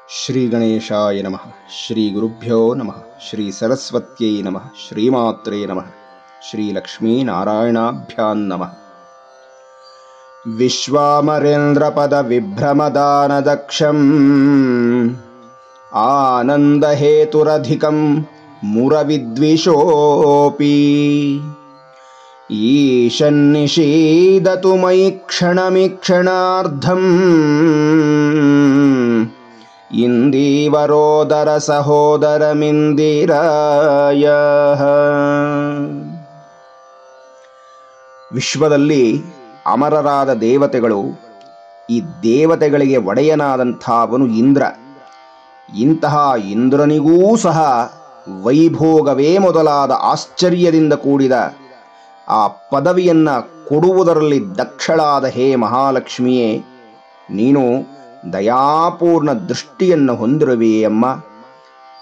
ಶ್ರೀ ಗಣೇಶಾಯ ನಮಃ. ಶ್ರೀ ಗುರುಭ್ಯೋ ನಮಃ. ಶ್ರೀ ಸರಸ್ವತ್ಯೈ ನಮಃ. ಶ್ರೀಮಾತ್ರೇ ನಮಃ. ಶ್ರೀ ಲಕ್ಷ್ಮೀನಾರಾಯಣಾಭ್ಯಾಂ ನಮಃ. ವಿಶ್ವಾಮರೇಂದ್ರಪದ ವಿಭ್ರಮದಾನದಕ್ಷಂ ಆನಂದಹೇತುರಧಿಕಂ ಮುರವಿದ್ವಿಷೋಪಿ ಈಶನ್ನಿಷೀದತು ಮಯಿ ಕ್ಷಣಮೀಕ್ಷಣಾರ್ಧಂ ಇಂದೀವರೋದರ ಸಹೋದರಮಿಂದಿರಾಯ. ವಿಶ್ವದಲ್ಲಿ ಅಮರರಾದ ದೇವತೆಗಳು, ಈ ದೇವತೆಗಳಿಗೆ ಒಡೆಯನಾದಂಥವನು ಇಂದ್ರ. ಇಂತಹ ಇಂದ್ರನಿಗೂ ಸಹ ವೈಭೋಗವೇ ಮೊದಲಾದ ಆಶ್ಚರ್ಯದಿಂದ ಕೂಡಿದ ಆ ಪದವಿಯನ್ನು ಕೊಡುವುದರಲ್ಲಿ ದಕ್ಷಳಾದ ಹೇ ಮಹಾಲಕ್ಷ್ಮಿಯೇ, ನೀನು ದಯಾಪೂರ್ಣ ದೃಷ್ಟಿಯನ್ನು ಹೊಂದಿರುವೆ ಅಮ್ಮ.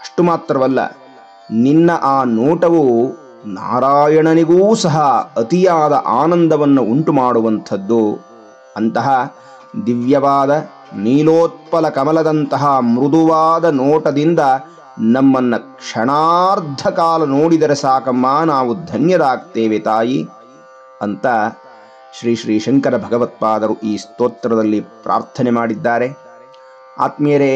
ಅಷ್ಟು ಮಾತ್ರವಲ್ಲ, ನಿನ್ನ ಆ ನೋಟವು ನಾರಾಯಣನಿಗೂ ಸಹ ಅತಿಯಾದ ಆನಂದವನ್ನು ಉಂಟು ಮಾಡುವಂಥದ್ದು. ಅಂತಹ ದಿವ್ಯವಾದ ನೀಲೋತ್ಪಲ ಕಮಲದಂತಹ ಮೃದುವಾದ ನೋಟದಿಂದ ನಮ್ಮನ್ನು ಕ್ಷಣಾರ್ಧ ಕಾಲ ನೋಡಿದರೆ ಸಾಕಮ್ಮ, ನಾವು ಧನ್ಯರಾಗ್ತೇವೆ ತಾಯಿ ಅಂತ ಶ್ರೀ ಶ್ರೀ ಶಂಕರ ಭಗವತ್ಪಾದರು ಈ ಸ್ತೋತ್ರದಲ್ಲಿ ಪ್ರಾರ್ಥನೆ ಮಾಡಿದ್ದಾರೆ. ಆತ್ಮೀಯರೇ,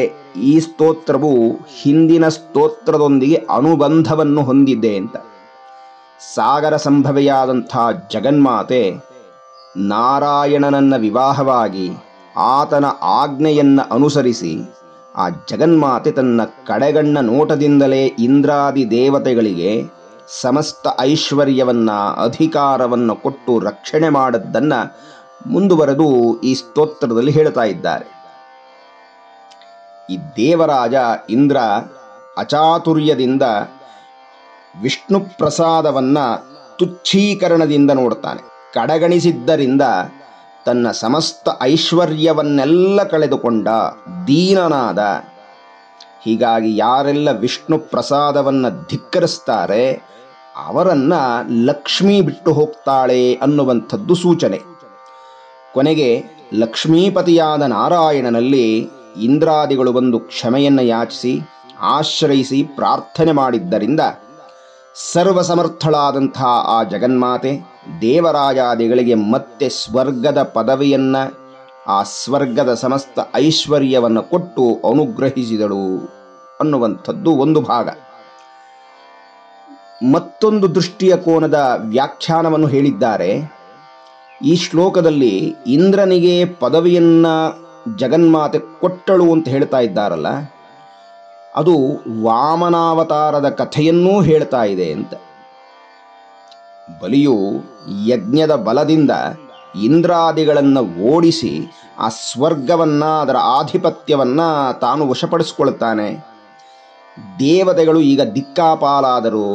ಈ ಸ್ತೋತ್ರವು ಹಿಂದಿನ ಸ್ತೋತ್ರದೊಂದಿಗೆ ಅನುಬಂಧವನ್ನು ಹೊಂದಿದೆ ಅಂತ. ಸಾಗರ ಸಂಭವೆಯಾದಂಥ ಜಗನ್ಮಾತೆ ನಾರಾಯಣನನ್ನ ವಿವಾಹವಾಗಿ ಆತನ ಆಜ್ಞೆಯನ್ನು ಅನುಸರಿಸಿ ಆ ಜಗನ್ಮಾತೆ ತನ್ನ ಕಡೆಗಣ್ಣ ನೋಟದಿಂದಲೇ ಇಂದ್ರಾದಿ ದೇವತೆಗಳಿಗೆ ಸಮಸ್ತ ಐಶ್ವರ್ಯವನ್ನ ಅಧಿಕಾರವನ್ನು ಕೊಟ್ಟು ರಕ್ಷಣೆ ಮಾಡದ್ದನ್ನು ಮುಂದುವರೆದು ಈ ಸ್ತೋತ್ರದಲ್ಲಿ ಹೇಳ್ತಾ ಇದ್ದಾರೆ. ಈ ದೇವರಾಜ ಇಂದ್ರ ಅಚಾತುರ್ಯದಿಂದ ವಿಷ್ಣು ಪ್ರಸಾದವನ್ನ ತುಚ್ಛೀಕರಣದಿಂದ ನೋಡ್ತಾನೆ. ಕಡೆಗಣಿಸಿದ್ದರಿಂದ ತನ್ನ ಸಮಸ್ತ ಐಶ್ವರ್ಯವನ್ನೆಲ್ಲ ಕಳೆದುಕೊಂಡ ದೀನನಾದ. ಹೀಗಾಗಿ ಯಾರೆಲ್ಲ ವಿಷ್ಣು ಪ್ರಸಾದವನ್ನು ಧಿಕ್ಕರಿಸ್ತಾರೆ ಅವರನ್ನ ಲಕ್ಷ್ಮೀ ಬಿಟ್ಟು ಹೋಗ್ತಾಳೆ ಅನ್ನುವಂಥದ್ದು ಸೂಚನೆ. ಕೊನೆಗೆ ಲಕ್ಷ್ಮೀಪತಿಯಾದ ನಾರಾಯಣನಲ್ಲಿ ಇಂದ್ರಾದಿಗಳು ಬಂದು ಕ್ಷಮೆಯನ್ನು ಯಾಚಿಸಿ ಆಶ್ರಯಿಸಿ ಪ್ರಾರ್ಥನೆ ಮಾಡಿದ್ದರಿಂದ ಸರ್ವಸಮರ್ಥಳಾದಂಥ ಆ ಜಗನ್ಮಾತೆ ದೇವರಾಜಾದಿಗಳಿಗೆ ಮತ್ತೆ ಸ್ವರ್ಗದ ಪದವಿಯನ್ನು, ಆ ಸ್ವರ್ಗದ ಸಮಸ್ತ ಐಶ್ವರ್ಯವನ್ನು ಕೊಟ್ಟು ಅನುಗ್ರಹಿಸಿದಳು ಅನ್ನುವಂಥದ್ದು ಒಂದು ಭಾಗ. ಮತ್ತೊಂದು ದೃಷ್ಟಿಯ ಕೋನದ ವ್ಯಾಖ್ಯಾನವನ್ನು ಹೇಳಿದ್ದಾರೆ. ಈ ಶ್ಲೋಕದಲ್ಲಿ ಇಂದ್ರನಿಗೆ ಪದವಿಯನ್ನ ಜಗನ್ಮಾತೆ ಕೊಟ್ಟಳು ಅಂತ ಹೇಳ್ತಾ ಇದ್ದಾರಲ್ಲ, ಅದು ವಾಮನಾವತಾರದ ಕಥೆಯನ್ನೂ ಹೇಳ್ತಾ ಇದೆ ಅಂತ. ಬಲಿಯು ಯಜ್ಞದ ಬಲದಿಂದ ಇಂದ್ರಾದಿಗಳನ್ನು ಓಡಿಸಿ ಆ ಸ್ವರ್ಗವನ್ನ, ಅದರ ಆಧಿಪತ್ಯವನ್ನ ತಾನು ವಶಪಡಿಸಿಕೊಳ್ತಾನೆ. ದೇವತೆಗಳು ಈಗ ದಿಕ್ಕಾಪಾಲಾದರು.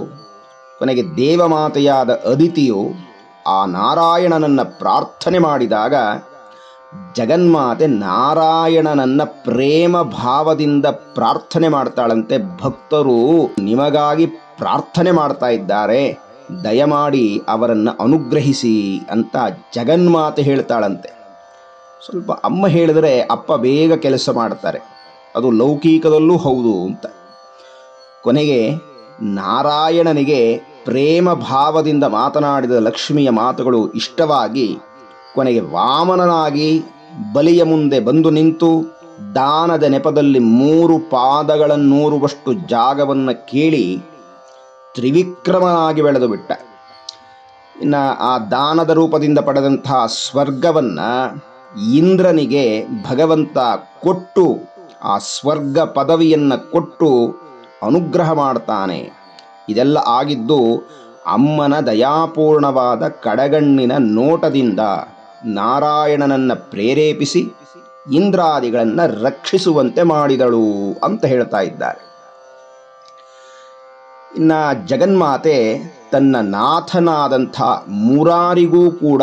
ಕೊನೆಗೆ ದೇವಮಾತೆಯಾದ ಅದಿತಿಯು ಆ ನಾರಾಯಣನನ್ನ ಪ್ರಾರ್ಥನೆ ಮಾಡಿದಾಗ ಜಗನ್ಮಾತೆ ನಾರಾಯಣನನ್ನ ಪ್ರೇಮ ಭಾವದಿಂದ ಪ್ರಾರ್ಥನೆ ಮಾಡ್ತಾಳಂತೆ. ಭಕ್ತರು ನಿಮಗಾಗಿ ಪ್ರಾರ್ಥನೆ ಮಾಡ್ತಾ ಇದ್ದಾರೆ, ದಯಮಾಡಿ ಅವರನ್ನು ಅನುಗ್ರಹಿಸಿ ಅಂತ ಜಗನ್ಮಾತೆ ಹೇಳ್ತಾಳಂತೆ. ಸ್ವಲ್ಪ ಅಮ್ಮ ಹೇಳಿದರೆ ಅಪ್ಪ ಬೇಗ ಕೆಲಸ ಮಾಡ್ತಾರೆ, ಅದು ಲೌಕಿಕದಲ್ಲೂ ಹೌದು ಅಂತ. ಕೊನೆಗೆ ನಾರಾಯಣನಿಗೆ ಪ್ರೇಮ ಭಾವದಿಂದ ಮಾತನಾಡಿದ ಲಕ್ಷ್ಮಿಯ ಮಾತುಗಳು ಇಷ್ಟವಾಗಿ ಕೊನೆಗೆ ವಾಮನನಾಗಿ ಬಲಿಯ ಮುಂದೆ ಬಂದು ನಿಂತು ದಾನದ ನೆಪದಲ್ಲಿ 3 ಪಾದಗಳನ್ನೂರುವಷ್ಟು ಜಾಗವನ್ನು ಕೇಳಿ ತ್ರಿವಿಕ್ರಮನಾಗಿ ಬೆಳೆದು ಬಿಟ್ಟ. ಇನ್ನು ಆ ದಾನದ ರೂಪದಿಂದ ಪಡೆದಂತಹ ಸ್ವರ್ಗವನ್ನು ಇಂದ್ರನಿಗೆ ಭಗವಂತ ಕೊಟ್ಟು ಆ ಸ್ವರ್ಗ ಪದವಿಯನ್ನು ಕೊಟ್ಟು ಅನುಗ್ರಹ ಮಾಡ್ತಾನೆ. ಇದೆಲ್ಲ ಆಗಿದ್ದು ಅಮ್ಮನ ದಯಾಪೂರ್ಣವಾದ ಕಡಗಣ್ಣಿನ ನೋಟದಿಂದ ನಾರಾಯಣನನ್ನು ಪ್ರೇರೇಪಿಸಿ ಇಂದ್ರಾದಿಗಳನ್ನು ರಕ್ಷಿಸುವಂತೆ ಮಾಡಿದಳು ಅಂತ ಹೇಳ್ತಾ ಇದ್ದಾರೆ. ಇನ್ನು ಜಗನ್ಮಾತೆ ತನ್ನ ನಾಥನಾದಂಥ ಮುರಾರಿಗೂ ಕೂಡ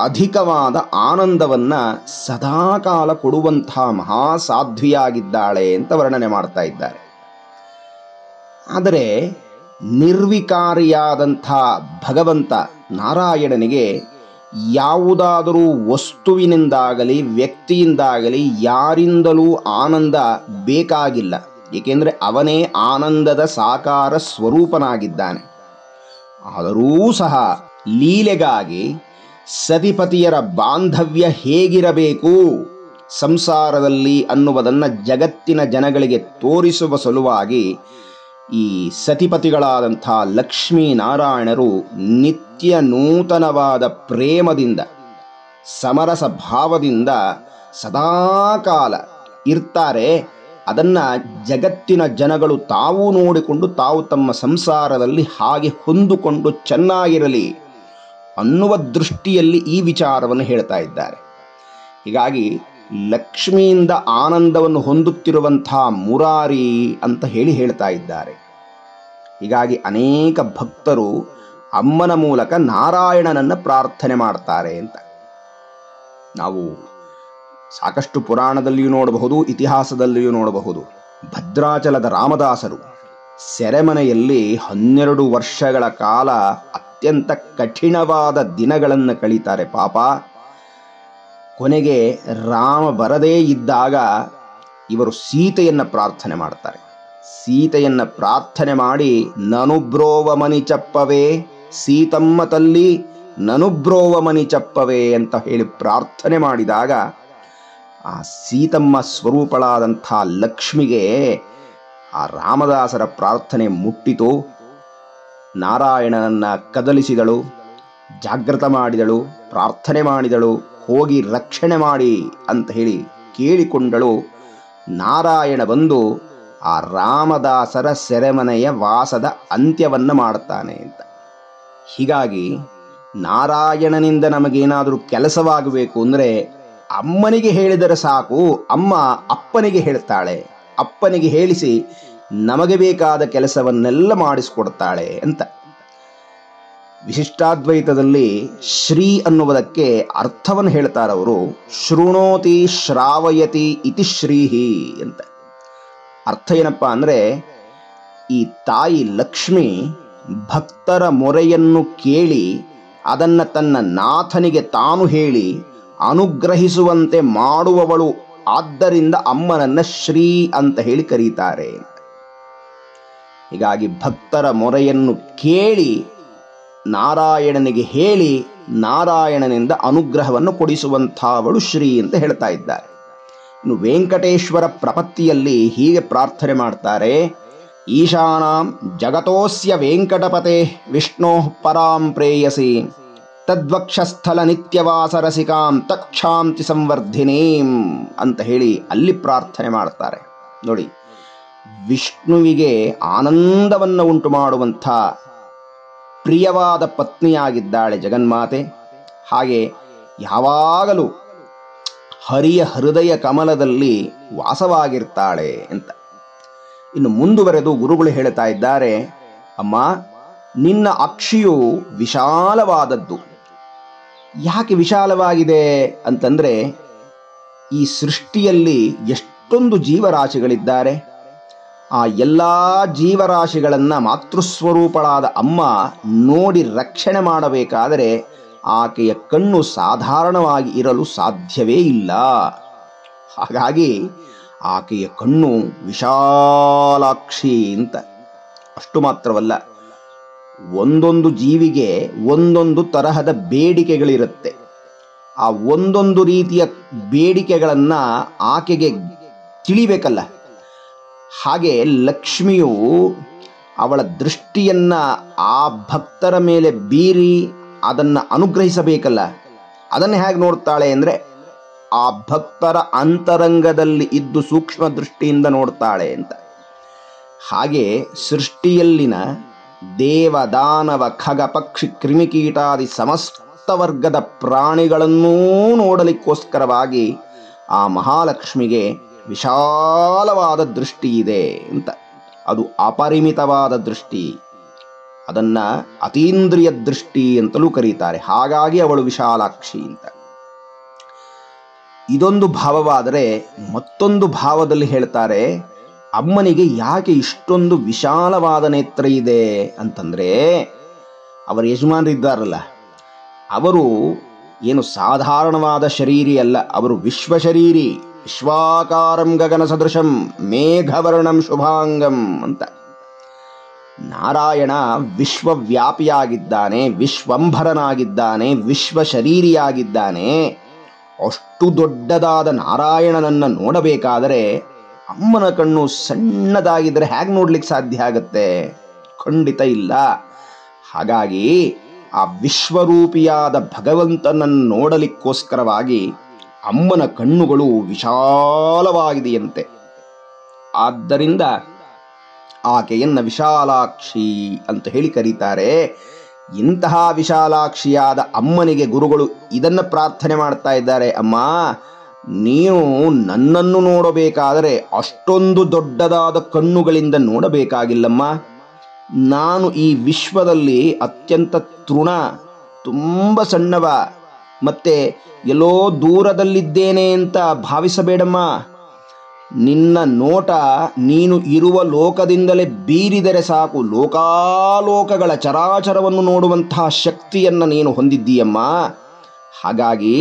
ಅಧಿಕವಾದ ಆನಂದವನ್ನು ಸದಾಕಾಲ ಕೊಡುವಂಥ ಮಹಾಸಾಧ್ವಿಯಾಗಿದ್ದಾಳೆ ಅಂತ ವರ್ಣನೆ ಮಾಡ್ತಾ ಇದ್ದಾರೆ. ಆದರೆ ನಿರ್ವಿಕಾರಿಯಾದಂಥ ಭಗವಂತ ನಾರಾಯಣನಿಗೆ ಯಾವುದಾದರೂ ವಸ್ತುವಿನಿಂದಾಗಲಿ ವ್ಯಕ್ತಿಯಿಂದಾಗಲಿ ಯಾರಿಂದಲೂ ಆನಂದ ಬೇಕಾಗಿಲ್ಲ. ಏಕೆಂದರೆ ಅವನೇ ಆನಂದದ ಸಾಕಾರ ಸ್ವರೂಪನಾಗಿದ್ದಾನೆ. ಆದರೂ ಸಹ ಲೀಲೆಗಾಗಿ ಸತಿಪತಿಯರ ಬಾಂಧವ್ಯ ಹೇಗಿರಬೇಕು ಸಂಸಾರದಲ್ಲಿ ಅನ್ನುವುದನ್ನು ಜಗತ್ತಿನ ಜನಗಳಿಗೆ ತೋರಿಸುವ ಸಲುವಾಗಿ ಈ ಸತಿಪತಿಗಳಾದಂಥ ಲಕ್ಷ್ಮೀನಾರಾಯಣರು ನಿತ್ಯ ನೂತನವಾದ ಪ್ರೇಮದಿಂದ ಸಮರಸ ಭಾವದಿಂದ ಸದಾಕಾಲ ಇರ್ತಾರೆ. ಅದನ್ನು ಜಗತ್ತಿನ ಜನಗಳು ತಾವು ನೋಡಿಕೊಂಡು ತಾವು ತಮ್ಮ ಸಂಸಾರದಲ್ಲಿ ಹಾಗೆ ಹೊಂದಿಕೊಂಡು ಚೆನ್ನಾಗಿರಲಿ ಅನ್ನುವ ದೃಷ್ಟಿಯಲ್ಲಿ ಈ ವಿಚಾರವನ್ನು ಹೇಳ್ತಾ ಇದ್ದಾರೆ. ಹೀಗಾಗಿ ಲಕ್ಷ್ಮಿಯಿಂದ ಆನಂದವನ್ನು ಹೊಂದುತ್ತಿರುವಂಥ ಮುರಾರಿ ಅಂತ ಹೇಳ್ತಾ ಇದ್ದಾರೆ. ಹೀಗಾಗಿ ಅನೇಕ ಭಕ್ತರು ಅಮ್ಮನ ಮೂಲಕ ನಾರಾಯಣನನ್ನು ಪ್ರಾರ್ಥನೆ ಮಾಡ್ತಾರೆ ಅಂತ ನಾವು ಸಾಕಷ್ಟು ಪುರಾಣದಲ್ಲಿಯೂ ನೋಡಬಹುದು, ಇತಿಹಾಸದಲ್ಲಿಯೂ ನೋಡಬಹುದು. ಭದ್ರಾಚಲದ ರಾಮದಾಸರು ಸೆರೆಮನೆಯಲ್ಲಿ 12 ವರ್ಷಗಳ ಕಾಲ ಅತ್ಯಂತ ಕಠಿಣವಾದ ದಿನಗಳನ್ನು ಕಳೀತಾರೆ. ಪಾಪ ಕೊನೆಗೆ ರಾಮ ಬರದೇ ಇದ್ದಾಗ ಇವರು ಸೀತೆಯನ್ನು ಪ್ರಾರ್ಥನೆ ಮಾಡ್ತಾರೆ. ಸೀತೆಯನ್ನು ಪ್ರಾರ್ಥನೆ ಮಾಡಿ ನನುಬ್ರೋವ ಮನಿ ಚಪ್ಪವೇ ಸೀತಮ್ಮ ತಲ್ಲಿ ನನುಬ್ರೋವ ಮನಿ ಚಪ್ಪವೇ ಅಂತ ಹೇಳಿ ಪ್ರಾರ್ಥನೆ ಮಾಡಿದಾಗ ಆ ಸೀತಮ್ಮ ಸ್ವರೂಪಳಾದಂಥ ಲಕ್ಷ್ಮಿಗೆ ಆ ರಾಮದಾಸರ ಪ್ರಾರ್ಥನೆ ಮುಟ್ಟಿತು. ನಾರಾಯಣನನ್ನು ಕದಲಿಸಿದಳು, ಜಾಗೃತ ಮಾಡಿದಳು, ಪ್ರಾರ್ಥನೆ ಮಾಡಿದಳು, ಹೋಗಿ ರಕ್ಷಣೆ ಮಾಡಿ ಅಂತ ಹೇಳಿ ಕೇಳಿಕೊಂಡಳು. ನಾರಾಯಣ ಬಂದು ಆ ರಾಮದಾಸರ ಸೆರೆಮನೆಯ ವಾಸದ ಅಂತ್ಯವನ್ನು ಮಾಡುತ್ತಾನೆ ಅಂತ. ಹೀಗಾಗಿ ನಾರಾಯಣನಿಂದ ನಮಗೇನಾದರೂ ಕೆಲಸವಾಗಬೇಕು ಅಂದರೆ ಅಮ್ಮನಿಗೆ ಹೇಳಿದರೆ ಸಾಕು, ಅಮ್ಮ ಅಪ್ಪನಿಗೆ ಹೇಳ್ತಾಳೆ, ಅಪ್ಪನಿಗೆ ಹೇಳಿಸಿ ನಮಗೆ ಬೇಕಾದ ಕೆಲಸವನ್ನೆಲ್ಲ ಮಾಡಿಸಿಕೊಡ್ತಾಳೆ ಅಂತ. ವಿಶಿಷ್ಟಾದ್ವೈತದಲ್ಲಿ ಶ್ರೀ ಅನ್ನುವುದಕ್ಕೆ ಅರ್ಥವನ್ನು ಹೇಳ್ತಾರವರು. ಶೃಣೋತಿ ಶ್ರಾವಯತಿ ಇತಿ ಶ್ರೀಹಿ ಅಂತ. ಅರ್ಥ ಏನಪ್ಪ ಅಂದರೆ, ಈ ತಾಯಿ ಲಕ್ಷ್ಮಿ ಭಕ್ತರ ಮೊರೆಯನ್ನು ಕೇಳಿ ಅದನ್ನು ತನ್ನ ನಾಥನಿಗೆ ತಾನು ಹೇಳಿ ಅನುಗ್ರಹಿಸುವಂತೆ ಮಾಡುವವಳು. ಆದ್ದರಿಂದ ಅಮ್ಮನನ್ನ ಶ್ರೀ ಅಂತ ಹೇಳಿ ಕರೀತಾರೆ. ಹೀಗಾಗಿ ಭಕ್ತರ ಮೊರೆಯನ್ನು ಕೇಳಿ ನಾರಾಯಣನಿಗೆ ಹೇಳಿ ನಾರಾಯಣನಿಂದ ಅನುಗ್ರಹವನ್ನು ಕೊಡಿಸುವಂಥವಳು ಶ್ರೀ ಅಂತ ಹೇಳ್ತಾ ಇದ್ದಾರೆ. ಇನ್ನು ವೆಂಕಟೇಶ್ವರ ಪ್ರಪತ್ತಿಯಲ್ಲಿ ಹೀಗೆ ಪ್ರಾರ್ಥನೆ ಮಾಡ್ತಾರೆ. ಈಶಾನಾಂ ಜಗತೋಸ್ಯ ವೆಂಕಟಪತೆ ವಿಷ್ಣೋ ಪರಾಂ ಪ್ರೇಯಸಿ ತದ್ವಕ್ಷಸ್ಥಲ ನಿತ್ಯವಾಸರಸಿಕಾಂ ತಕ್ಷಾಂತಿ ಸಂವರ್ಧಿನೀಂ ಅಂತ ಹೇಳಿ ಅಲ್ಲಿ ಪ್ರಾರ್ಥನೆ ಮಾಡ್ತಾರೆ. ನೋಡಿ, ವಿಷ್ಣುವಿಗೆ ಆನಂದವನ್ನು ಉಂಟು ಮಾಡುವಂಥ ಪ್ರಿಯವಾದ ಪತ್ನಿಯಾಗಿದ್ದಾಳೆ ಜಗನ್ಮಾತೆ. ಹಾಗೆ ಯಾವಾಗಲೂ ಹರಿಯ ಹೃದಯ ಕಮಲದಲ್ಲಿ ವಾಸವಾಗಿರ್ತಾಳೆ ಅಂತ. ಇನ್ನು ಮುಂದುವರೆದು ಗುರುಗಳು ಹೇಳ್ತಾ ಇದ್ದಾರೆ, ಅಮ್ಮ ನಿನ್ನ ಅಕ್ಷಿಯು ವಿಶಾಲವಾದದ್ದು. ಯಾಕೆ ವಿಶಾಲವಾಗಿದೆ ಅಂತಂದರೆ, ಈ ಸೃಷ್ಟಿಯಲ್ಲಿ ಎಷ್ಟೊಂದು ಜೀವರಾಶಿಗಳಿದ್ದಾರೆ. ಆ ಎಲ್ಲ ಜೀವರಾಶಿಗಳನ್ನು ಮಾತೃಸ್ವರೂಪಳಾದ ಅಮ್ಮ ನೋಡಿ ರಕ್ಷಣೆ ಮಾಡಬೇಕಾದರೆ ಆಕೆಯ ಕಣ್ಣು ಸಾಧಾರಣವಾಗಿ ಇರಲು ಸಾಧ್ಯವೇ ಇಲ್ಲ. ಹಾಗಾಗಿ ಆಕೆಯ ಕಣ್ಣು ವಿಶಾಲಾಕ್ಷಿ ಅಂತ. ಅಷ್ಟು ಮಾತ್ರವಲ್ಲ, ಒಂದೊಂದು ಜೀವಿಗೆ ಒಂದೊಂದು ತರಹದ ಬೇಡಿಕೆಗಳಿರುತ್ತೆ. ಆ ಒಂದೊಂದು ರೀತಿಯ ಬೇಡಿಕೆಗಳನ್ನು ಆಕೆಗೆ ತಿಳಿಬೇಕಲ್ಲ. ಹಾಗೆ ಲಕ್ಷ್ಮಿಯು ಅವಳ ದೃಷ್ಟಿಯನ್ನು ಆ ಭಕ್ತರ ಮೇಲೆ ಬೀರಿ ಅದನ್ನು ಅನುಗ್ರಹಿಸಬೇಕಲ್ಲ. ಅದನ್ನು ಹೇಗೆ ನೋಡ್ತಾಳೆ ಅಂದರೆ, ಆ ಭಕ್ತರ ಅಂತರಂಗದಲ್ಲಿ ಇದ್ದು ಸೂಕ್ಷ್ಮ ದೃಷ್ಟಿಯಿಂದ ನೋಡ್ತಾಳೆ ಅಂತ. ಹಾಗೆ ಸೃಷ್ಟಿಯಲ್ಲಿನ ದೇವ ದಾನವ ಖಗ ಪಕ್ಷಿ ಕ್ರಿಮಿಕೀಟಾದಿ ಸಮಸ್ತ ವರ್ಗದ ಪ್ರಾಣಿಗಳನ್ನೂ ನೋಡಲಿಕ್ಕೋಸ್ಕರವಾಗಿ ಆ ಮಹಾಲಕ್ಷ್ಮಿಗೆ ವಿಶಾಲವಾದ ದೃಷ್ಟಿ ಇದೆ ಅಂತ. ಅದು ಅಪರಿಮಿತವಾದ ದೃಷ್ಟಿ. ಅದನ್ನು ಅತೀಂದ್ರಿಯ ದೃಷ್ಟಿ ಅಂತಲೂ ಕರೀತಾರೆ. ಹಾಗಾಗಿ ಅವಳು ವಿಶಾಲಾಕ್ಷಿ ಅಂತ. ಇದೊಂದು ಭಾವವಾದರೆ ಮತ್ತೊಂದು ಭಾವದಲ್ಲಿ ಹೇಳ್ತಾರೆ, ಅಮ್ಮನಿಗೆ ಯಾಕೆ ಇಷ್ಟೊಂದು ವಿಶಾಲವಾದ ನೇತ್ರ ಇದೆ ಅಂತಂದರೆ, ಅವರ ಯಜಮಾನರಿದ್ದಾರಲ್ಲ, ಅವರು ಏನು ಸಾಧಾರಣವಾದ ಶರೀರಿ ಅಲ್ಲ, ಅವರು ವಿಶ್ವಶರೀರಿ. ವಿಶ್ವಾಕಾರಂ ಗಗನ ಸದೃಶಂ ಮೇಘವರ್ಣಂ ಶುಭಾಂಗಂ ಅಂತ. ನಾರಾಯಣ ವಿಶ್ವವ್ಯಾಪಿಯಾಗಿದ್ದಾನೆ, ವಿಶ್ವಂಭರನಾಗಿದ್ದಾನೆ, ವಿಶ್ವಶರೀರಿಯಾಗಿದ್ದಾನೆ. ಅಷ್ಟು ದೊಡ್ಡದಾದ ನಾರಾಯಣನನ್ನು ನೋಡಬೇಕಾದರೆ ಅಮ್ಮನ ಕಣ್ಣು ಸಣ್ಣದಾಗಿದ್ದರೆ ಹೇಗೆ ನೋಡ್ಲಿಕ್ಕೆ ಸಾಧ್ಯ ಆಗುತ್ತೆ? ಖಂಡಿತ ಇಲ್ಲ. ಹಾಗಾಗಿ ಆ ವಿಶ್ವರೂಪಿಯಾದ ಭಗವಂತನನ್ನು ನೋಡಲಿಕ್ಕೋಸ್ಕರವಾಗಿ ಅಮ್ಮನ ಕಣ್ಣುಗಳು ವಿಶಾಲವಾಗಿದೆಯಂತೆ. ಆದ್ದರಿಂದ ಆಕೆಯನ್ನ ವಿಶಾಲಾಕ್ಷಿ ಅಂತ ಹೇಳಿ ಕರೀತಾರೆ. ಇಂತಹ ವಿಶಾಲಾಕ್ಷಿಯಾದ ಅಮ್ಮನಿಗೆ ಗುರುಗಳು ಇದನ್ನು ಪ್ರಾರ್ಥನೆ ಮಾಡ್ತಾ ಇದ್ದಾರೆ. ಅಮ್ಮ, ನೀವು ನನ್ನನ್ನು ನೋಡಬೇಕಾದರೆ ಅಷ್ಟೊಂದು ದೊಡ್ಡದಾದ ಕಣ್ಣುಗಳಿಂದ ನೋಡಬೇಕಾಗಿಲ್ಲಮ್ಮ. ನಾನು ಈ ವಿಶ್ವದಲ್ಲಿ ಅತ್ಯಂತ ತೃಣ, ತುಂಬ ಸಣ್ಣವ, ಮತ್ತೆ ಎಲ್ಲೋ ದೂರದಲ್ಲಿದ್ದೇನೆ ಅಂತ ಭಾವಿಸಬೇಡಮ್ಮ. ನಿನ್ನ ನೋಟ ನೀನು ಇರುವ ಲೋಕದಿಂದಲೇ ಬೀರಿದರೆ ಸಾಕು, ಲೋಕಾಲೋಕಗಳ ಚರಾಚರವನ್ನು ನೋಡುವಂತಹ ಶಕ್ತಿಯನ್ನು ನೀನು ಹೊಂದಿದ್ದೀಯಮ್ಮ. ಹಾಗಾಗಿ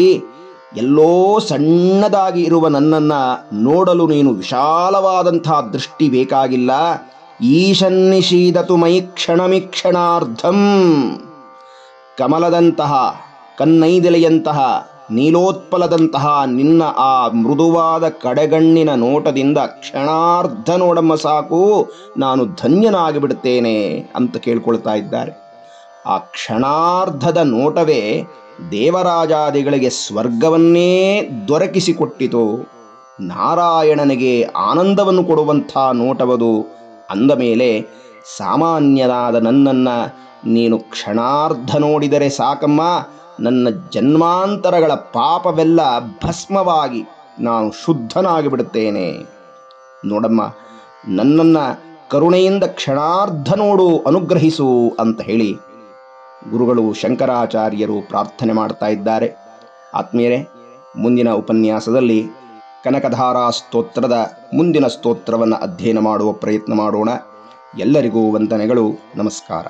ಎಲ್ಲೋ ಸಣ್ಣದಾಗಿ ಇರುವ ನನ್ನನ್ನು ನೋಡಲು ನೀನು ವಿಶಾಲವಾದಂತಹ ದೃಷ್ಟಿ ಬೇಕಾಗಿಲ್ಲ. ಈಶನ್ನಿಷೀದತು ಮೈ ಕ್ಷಣಮಿಕ್ಷಣಾರ್ಧಂ. ಕಮಲದಂತಹ, ಕನ್ನೈದೆಲೆಯಂತಹ, ನೀಲೋತ್ಪಲದಂತಹ ನಿನ್ನ ಆ ಮೃದುವಾದ ಕಡೆಗಣ್ಣಿನ ನೋಟದಿಂದ ಕ್ಷಣಾರ್ಧ ನೋಡಮ್ಮ ಸಾಕು, ನಾನು ಧನ್ಯನಾಗಿ ಬಿಡುತ್ತೇನೆ ಅಂತ ಕೇಳ್ಕೊಳ್ತಾ ಇದ್ದಾರೆ. ಆ ಕ್ಷಣಾರ್ಧದ ನೋಟವೇ ದೇವರಾಜಾದಿಗಳಿಗೆ ಸ್ವರ್ಗವನ್ನೇ ದೊರಕಿಸಿಕೊಟ್ಟಿತು. ನಾರಾಯಣನಿಗೆ ಆನಂದವನ್ನು ಕೊಡುವಂಥ ನೋಟವದು. ಅಂದ ಮೇಲೆ ಸಾಮಾನ್ಯನಾದ ನನ್ನನ್ನು ನೀನು ಕ್ಷಣಾರ್ಧ ನೋಡಿದರೆ ಸಾಕಮ್ಮ, ನನ್ನ ಜನ್ಮಾಂತರಗಳ ಪಾಪವೆಲ್ಲ ಭಸ್ಮವಾಗಿ ನಾನು ಶುದ್ಧನಾಗಿ ಬಿಡುತ್ತೇನೆ. ನೋಡಮ್ಮ, ನನ್ನನ್ನು ಕರುಣೆಯಿಂದ ಕ್ಷಣಾರ್ಧ ನೋಡು, ಅನುಗ್ರಹಿಸು ಅಂತ ಹೇಳಿ ಗುರುಗಳು ಶಂಕರಾಚಾರ್ಯರು ಪ್ರಾರ್ಥನೆ ಮಾಡ್ತಾ ಇದ್ದಾರೆ. ಆತ್ಮೀಯರೇ, ಮುಂದಿನ ಉಪನ್ಯಾಸದಲ್ಲಿ ಕನಕಧಾರಾ ಸ್ತೋತ್ರದ ಮುಂದಿನ ಸ್ತೋತ್ರವನ್ನು ಅಧ್ಯಯನ ಮಾಡುವ ಪ್ರಯತ್ನ ಮಾಡೋಣ. ಎಲ್ಲರಿಗೂ ವಂದನೆಗಳು. ನಮಸ್ಕಾರ.